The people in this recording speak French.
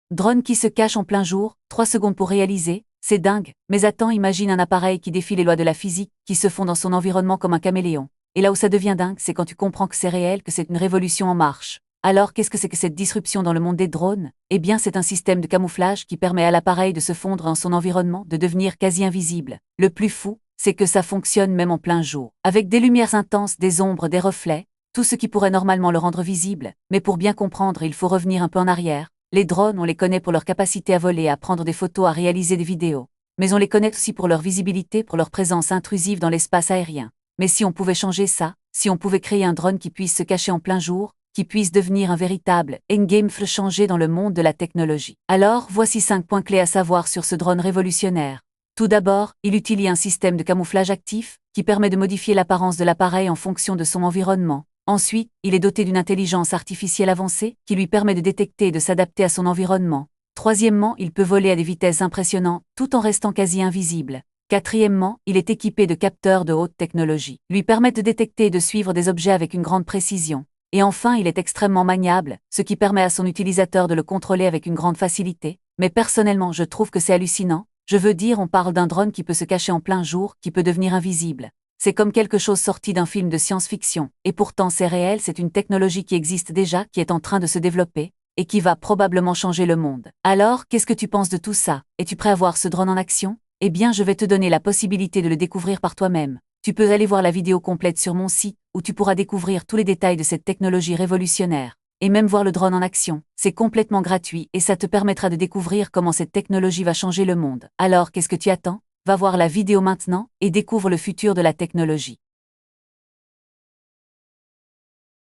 Drone qui se cache en plein jour, 3 secondes pour réaliser, c'est dingue, mais attends, imagine un appareil qui défie les lois de la physique, qui se fond dans son environnement comme un caméléon. Et là où ça devient dingue, c'est quand tu comprends que c'est réel, que c'est une révolution en marche. Alors qu'est-ce que c'est que cette disruption dans le monde des drones? Eh bien c'est un système de camouflage qui permet à l'appareil de se fondre en son environnement, de devenir quasi invisible. Le plus fou, c'est que ça fonctionne même en plein jour, avec des lumières intenses, des ombres, des reflets, tout ce qui pourrait normalement le rendre visible. Mais pour bien comprendre, il faut revenir un peu en arrière. Les drones, on les connaît pour leur capacité à voler, à prendre des photos, à réaliser des vidéos. Mais on les connaît aussi pour leur visibilité, pour leur présence intrusive dans l'espace aérien. Mais si on pouvait changer ça, si on pouvait créer un drone qui puisse se cacher en plein jour, qui puisse devenir un véritable endgame changer dans le monde de la technologie. Alors, voici 5 points clés à savoir sur ce drone révolutionnaire. Tout d'abord, il utilise un système de camouflage actif, qui permet de modifier l'apparence de l'appareil en fonction de son environnement. Ensuite, il est doté d'une intelligence artificielle avancée, qui lui permet de détecter et de s'adapter à son environnement. Troisièmement, il peut voler à des vitesses impressionnantes, tout en restant quasi invisible. Quatrièmement, il est équipé de capteurs de haute technologie, lui permettent de détecter et de suivre des objets avec une grande précision. Et enfin, il est extrêmement maniable, ce qui permet à son utilisateur de le contrôler avec une grande facilité. Mais personnellement, je trouve que c'est hallucinant. Je veux dire, on parle d'un drone qui peut se cacher en plein jour, qui peut devenir invisible. C'est comme quelque chose sorti d'un film de science-fiction. Et pourtant c'est réel, c'est une technologie qui existe déjà, qui est en train de se développer, et qui va probablement changer le monde. Alors, qu'est-ce que tu penses de tout ça? Es-tu prêt à voir ce drone en action? Eh bien, je vais te donner la possibilité de le découvrir par toi-même. Tu peux aller voir la vidéo complète sur mon site, où tu pourras découvrir tous les détails de cette technologie révolutionnaire. Et même voir le drone en action, c'est complètement gratuit et ça te permettra de découvrir comment cette technologie va changer le monde. Alors, qu'est-ce que tu attends? Va voir la vidéo maintenant et découvre le futur de la technologie.